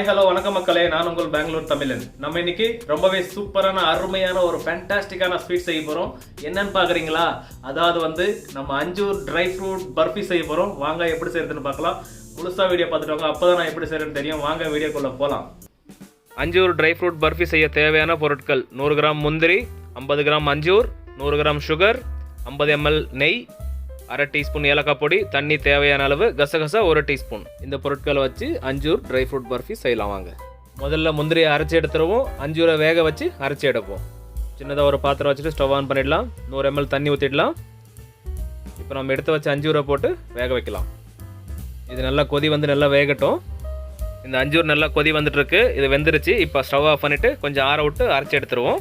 Hi hello வணக்கம் மக்களே, நான் உங்கள் பெங்களூர் தமிழன். நம்ம இன்னைக்கு ரொம்பவே சூப்பரான அருமையான ஒரு ஃபேண்டாஸ்டிக்கான ஸ்வீட் செய்ய போகிறோம். என்னன்னு பார்க்குறீங்களா? அதாவது நம்ம அஞ்சூர் ட்ரை ஃப்ரூட் பர்ஃபி செய்ய போகிறோம். வாங்க எப்படி செய்யறதுன்னு பார்க்கலாம். முழுசாக வீடியோ பார்த்துட்டு அப்போ தான் நான் எப்படி செய்யறேன்னு தெரியும். வாங்க வீடியோக்குள்ளே போகலாம். அஞ்சூர் ட்ரை ஃப்ரூட் பர்ஃபி செய்ய தேவையான பொருட்கள்: 100 கிராம் முந்திரி, 50 gram Anjur, 100 gram sugar, 50 ml நெய், அரை டீஸ்பூன் ஏலக்காய் பொடி, தண்ணி தேவையான அளவு, கசகசா 1 டீஸ்பூன். இந்த பொருட்களை வச்சு அஞ்சூர் ட்ரை ஃப்ரூட் பர்ஃபி செய்யலாம். வாங்க முதல்ல முந்திரியை அரைச்சி எடுத்துருவோம். அஞ்சூரை வேக வச்சு அரைச்சி எடுப்போம். சின்னதாக ஒரு பாத்திரம் வச்சுட்டு ஸ்டவ் ஆன் பண்ணிடலாம். 100 ml தண்ணி ஊற்றிடலாம். இப்போ நம்ம எடுத்து வச்சு அஞ்சூரை போட்டு வேக வைக்கலாம். இது நல்லா கொதி நல்லா வேகட்டும். இந்த அஞ்சூர் நல்லா கொதி வந்துட்டுருக்கு. இது வெந்துருச்சு. இப்போ ஸ்டவ் ஆஃப் பண்ணிவிட்டு கொஞ்சம் ஆற விட்டு அரைச்சி எடுத்துருவோம்.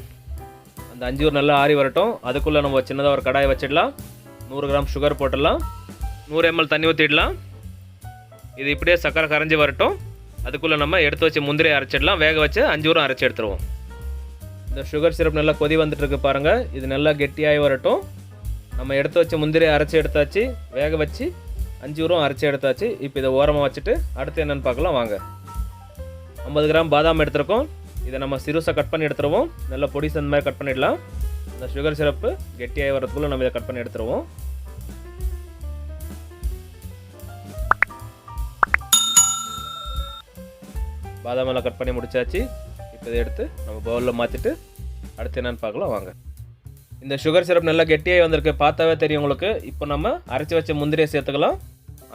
அந்த அஞ்சூர் நல்லா ஆறி வரட்டும். அதுக்குள்ளே நம்ம சின்னதாக ஒரு கடாயை வச்சிடலாம். 100 கிராம் சுகர் போட்டுடலாம். 100 ml தண்ணி ஊற்றிடலாம். இது இப்படியே சக்கரை கரைஞ்சி வரட்டும். அதுக்குள்ளே நம்ம எடுத்து வச்சு முந்திரியை அரைச்சிடலாம். வேக வச்சு அஞ்சூரும் அரைச்சி எடுத்துருவோம். இந்த சுகர் சிரப் நல்லா கொதி வந்துட்டுருக்கு பாருங்கள். இது நல்லா கெட்டியாகி வரட்டும். நம்ம எடுத்து வச்சு முந்திரியை அரைச்சி எடுத்தாச்சு. வேக வச்சு அஞ்சூரும் அரைச்சி எடுத்தாச்சு. இப்போ இதை ஓரமாக வச்சுட்டு அடுத்து என்னென்னு பார்க்கலாம். வாங்க 50 கிராம் பாதாம் எடுத்துருக்கோம். இதை நம்ம சிறுசாக கட் பண்ணி எடுத்துருவோம். நல்லா பொடி அந்த மாதிரி கட் பண்ணிடலாம். இந்த சுகர் சிரப்பு கெட்டியாகி வரதுக்குள்ளே நம்ம இதை கட் பண்ணி எடுத்துருவோம். பாதாம் எல்லாம் கட் பண்ணி முடிச்சாச்சு. இப்போ இதை எடுத்து நம்ம பவுலில் மாற்றிட்டு அடுத்து என்னென்னு பார்க்கலாம். வாங்க இந்த சுகர் சிரப் நல்லா கெட்டியாகி வந்திருக்கு. பார்த்தாவே தெரியும் உங்களுக்கு. இப்போ நம்ம அரைச்சி வச்ச முந்திரியை சேர்த்துக்கலாம்.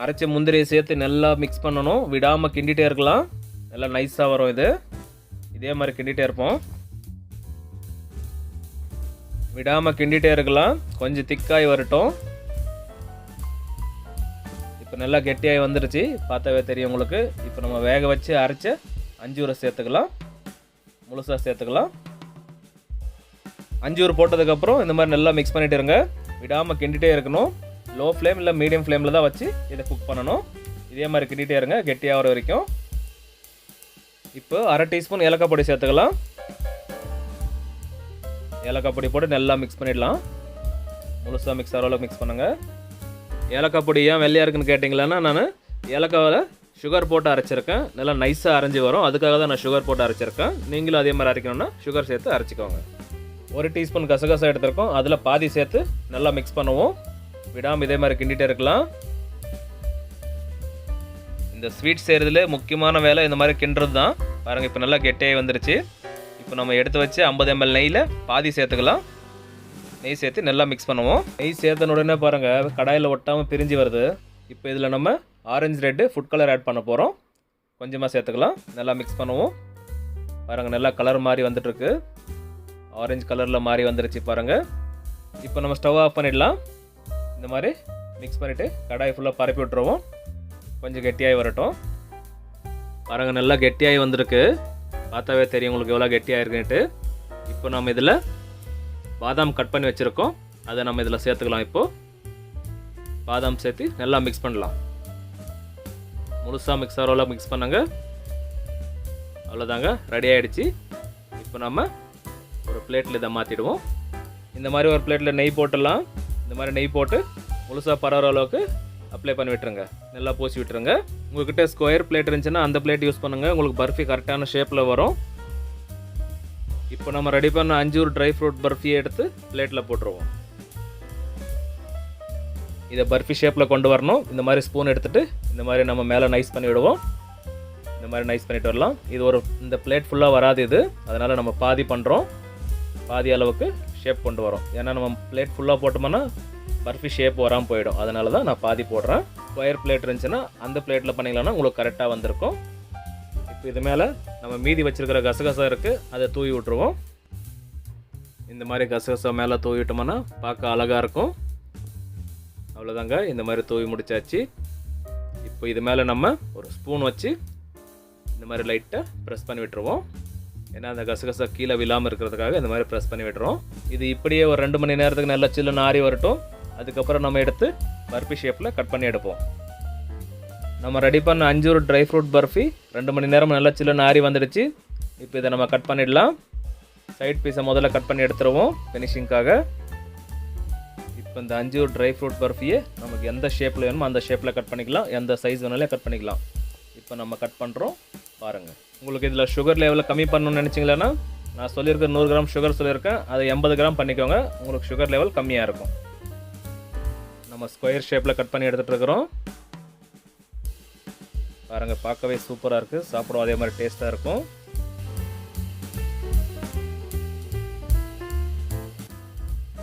அரைச்ச முந்திரியை சேர்த்து நல்லா மிக்ஸ் பண்ணணும். விடாமல் கிண்டிகிட்டே இருக்கலாம். நல்லா நைஸாக வரும். இதே மாதிரி கிண்டிகிட்டே இருப்போம். விடாமல் கிண்டிகிட்டே இருக்கலாம். கொஞ்சம் திக்காகி வரட்டும். இப்போ நல்லா கெட்டியாகி வந்துருச்சு. பார்த்தாவே தெரியும் உங்களுக்கு. இப்போ நம்ம வேக வச்சு அரைச்ச அஞ்சூரை சேர்த்துக்கலாம். முழுசாக சேர்த்துக்கலாம். அஞ்சூர் போட்டதுக்கப்புறம் இந்த மாதிரி நல்லா மிக்ஸ் பண்ணிகிட்டு இருங்க. விடாமல் கிண்டிகிட்டே இருக்கணும். லோ ஃப்ளேம் இல்லை மீடியம் ஃப்ளேமில் தான் வச்சு இதை குக் பண்ணணும். இதே மாதிரி கிண்டிகிட்டே இருங்க கெட்டியாகிற வரைக்கும். இப்போ அரை டீஸ்பூன் ஏலக்காய் பொடி சேர்த்துக்கலாம். ஏலக்காய் பொடி போட்டு நல்லா மிக்ஸ் பண்ணிடலாம். முழுசாக மிக்ஸ் ஆகிற அளவுக்கு மிக்ஸ் பண்ணுங்கள். ஏலக்காய் பொடி ஏன் வெள்ளையாக இருக்குன்னு கேட்டிங்களான்னா, நான் ஏலக்காவில் சுகர் போட்டு அரைச்சிருக்கேன். நல்லா நைஸாக அரைஞ்சி வரும். அதுக்காக தான் நான் சுகர் போட்டு அரைச்சிருக்கேன். நீங்களும் அதே மாதிரி அரைக்கணும்னா சுகர் சேர்த்து அரைச்சிக்கோங்க. 1 டீஸ்பூன் கசகசா எடுத்துருக்கோம். அதில் பாதி சேர்த்து நல்லா மிக்ஸ் பண்ணுவோம். விடாமல் இதே மாதிரி கிண்டிகிட்டே இருக்கலாம். இந்த ஸ்வீட் செய்கிறதுல முக்கியமான வேலை இந்த மாதிரி கிண்டுறது தான். பாருங்கள் இப்போ நல்லா கெட்டியாகி வந்துருச்சு. இப்போ நம்ம எடுத்து வச்சு 50 ml நெய்யில் பாதி சேர்த்துக்கலாம். நெய் சேர்த்து நல்லா மிக்ஸ் பண்ணுவோம். நெய் சேர்த்தன உடனே பாருங்கள் கடாயில் ஒட்டாமல் பிரிஞ்சு வருது. இப்போ இதில் நம்ம orange red food colour add பண்ண போகிறோம். கொஞ்சமாக சேர்த்துக்கலாம். நல்லா மிக்ஸ் பண்ணுவோம். பாருங்கள் நல்லா கலர் மாறி வந்துட்டுருக்கு. ஆரஞ்சு கலரில் மாறி வந்துருச்சு பாருங்கள். இப்போ நம்ம ஸ்டவ் ஆஃப் பண்ணிடலாம். இந்த மாதிரி மிக்ஸ் பண்ணிவிட்டு கடாய் ஃபுல்லாக பரப்பி விட்டுருவோம். கொஞ்சம் கெட்டியாகி வரட்டும். பாருங்கள் நல்லா கெட்டியாகி வந்திருக்கு. பார்த்தாவே தெரியும் உங்களுக்கு எவ்வளோ கெட்டியாக இருக்குன்ட்டு. இப்போ நம்ம இதில் பாதாம் கட் பண்ணி வச்சுருக்கோம். அதை நம்ம இதில் சேர்த்துக்கலாம். இப்போது பாதாம் சேர்த்து நல்லா மிக்ஸ் பண்ணலாம். முழுசாக மிக்ஸ் ஆகிறவளோ மிக்ஸ் பண்ணுங்க. அவ்வளோதாங்க, ரெடி ஆகிடுச்சு. இப்போ நம்ம ஒரு பிளேட்டில் இதை மாற்றிடுவோம். இந்த மாதிரி ஒரு பிளேட்டில் நெய் போட்டுடலாம். இந்த மாதிரி நெய் போட்டு முழுசாக பரவுற அளவுக்கு அப்ளை பண்ணி விட்டுருங்க. நல்லா பூசி விட்டுருங்க. உங்கள்கிட்ட ஸ்கொயர் பிளேட் இருந்துச்சுன்னா அந்த பிளேட் யூஸ் பண்ணுங்கள். உங்களுக்கு பர்ஃபி கரெக்டான ஷேப்பில் வரும். இப்போ நம்ம ரெடி பண்ண அஞ்சூர் ட்ரை ஃப்ரூட் பர்ஃபியை எடுத்து பிளேட்டில் போட்டுருவோம். இதை பர்ஃபி ஷேப்பில் கொண்டு வரணும். இந்த மாதிரி ஸ்பூன் எடுத்துகிட்டு இந்த மாதிரி நம்ம மேலே நைஸ் பண்ணி விடுவோம். இந்த மாதிரி நைஸ் பண்ணிட்டு வரலாம். இது இந்த பிளேட் ஃபுல்லாக வராது இது. அதனால் நம்ம பாதி பண்ணுறோம். பாதி அளவுக்கு ஷேப் கொண்டு வரோம். ஏன்னா நம்ம பிளேட் ஃபுல்லாக போட்டோம்னா பர்ஃபி ஷேப் வராமல் போயிடும். அதனால தான் நான் பாதி போடுறேன். ஸ்கொயர் பிளேட் இருந்துச்சுன்னா அந்த பிளேட்டில் பண்ணிங்களான்னா உங்களுக்கு கரெக்டாக வந்திருக்கும். இப்போ இது மேலே நம்ம மீதி வச்சுருக்கிற கசகசா இருக்குது, அதை தூவி விட்ருவோம். இந்த மாதிரி கசகசா மேலே தூவி விட்டோம்னா பார்க்க அழகாக இருக்கும். அவ்வளோதாங்க, இந்த மாதிரி தூவி முடிச்சாச்சு. இப்போ இது மேலே நம்ம ஒரு ஸ்பூன் வச்சு இந்த மாதிரி லைட்டாக ப்ரெஸ் பண்ணி விட்டுருவோம். ஏன்னா அந்த கசகசா கீழே விழாமல் இருக்கிறதுக்காக இந்த மாதிரி ப்ரெஸ் பண்ணி விட்டுருவோம். இது இப்படியே ஒரு 2 மணி நேரத்துக்கு நல்லா சில்லுன்னு ஆறி வரட்டும். அதுக்கப்புறம் நம்ம எடுத்து பர்ஃபி ஷேப்பில் கட் பண்ணி எடுப்போம். நம்ம ரெடி பண்ண அஞ்சூர் ட்ரை ஃப்ரூட் பர்ஃபி 2 மணி நேரம் நல்லா சில்லுன்னு ஆறி வந்துடுச்சு. இப்போ இதை நம்ம கட் பண்ணிடலாம். சைட் பீஸை முதல்ல கட் பண்ணி எடுத்துருவோம் ஃபினிஷிங்காக. இப்போ இந்த அஞ்சூர் ட்ரை ஃப்ரூட் பர்ஃபியை நமக்கு எந்த ஷேப்பில் வேணுமோ அந்த ஷேப்பில் கட் பண்ணிக்கலாம். எந்த சைஸ் வேணாலும் கட் பண்ணிக்கலாம். இப்போ நம்ம கட் பண்ணுறோம் பாருங்கள். உங்களுக்கு இதில் சுகர் லெவலில் கம்மி பண்ணணும்னு நினச்சிங்களேன்னா நான் சொல்லியிருக்க 100 கிராம் சுகர் சொல்லியிருக்கேன், அதை 80 கிராம் பண்ணிக்கோங்க. உங்களுக்கு சுகர் லெவல் கம்மியாக இருக்கும். நம்ம ஸ்கொயர் ஷேப்பில் கட் பண்ணி எடுத்துகிட்டு இருக்கிறோம். பாருங்கள், பார்க்கவே சூப்பராக இருக்குது, சாப்பிடும் அதே மாதிரி டேஸ்ட்டாக இருக்கும்.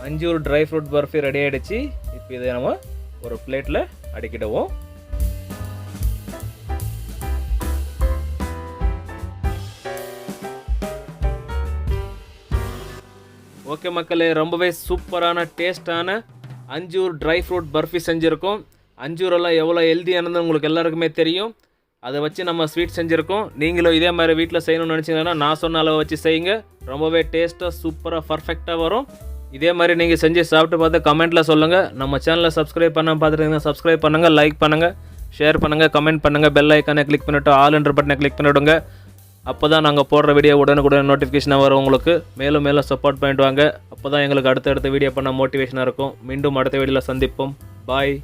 Anjur dry fruit barfi ready ஆகிடுச்சு. இப்போ இதை நம்ம ஒரு பிளேட்டில் அடிக்கிடுவோம். ஓகே மக்களே, ரொம்பவே சூப்பரான டேஸ்டான அஞ்சூர் ட்ரை ஃப்ரூட் பர்ஃபி செஞ்சுருக்கோம். அஞ்சூரெல்லாம் எவ்வளோ ஹெல்த்தியானது உங்களுக்கு எல்லாருக்குமே தெரியும். அதை வச்சு நம்ம ஸ்வீட் செஞ்சுருக்கோம். நீங்களும் இதே மாதிரி வீட்டில் செய்யணும்னு நினச்சிங்கன்னா நான் சொன்ன அளவை வச்சு செய்யுங்க. ரொம்பவே டேஸ்ட்டாக சூப்பராக பர்ஃபெக்டாக வரும். இதே மாதிரி நீங்கள் செஞ்சு சாப்பிட்டு பார்த்து கமெண்ட்டில் சொல்லுங்கள். நம்ம சேனலை சப்ஸ்கிரைப் பண்ண பார்த்துருந்தீங்கன்னா சப்ஸ்கிரைப் பண்ணுங்கள், லைக் பண்ணுங்கள், ஷேர் பண்ணுங்கள், கமெண்ட் பண்ணுங்கள், பெல் ஐக்கானை கிளிக் பண்ணிவிட்டு ஆல் என்ற பட்டனை கிளிக் பண்ணிவிடுங்க. அப்போ தான் நாங்கள் போடுற வீடியோ உடனுக்குடன் நோட்டிஃபிகேஷனாக வரும் உங்களுக்கு. மேலும் மேலும் சப்போர்ட் பண்ணிட்டு வாங்க. அப்போ தான் எங்களுக்கு அடுத்தடுத்த வீடியோ பண்ண மோட்டிவேஷனாக இருக்கும். மீண்டும் அடுத்த வீடியோவில் சந்திப்போம். பாய்.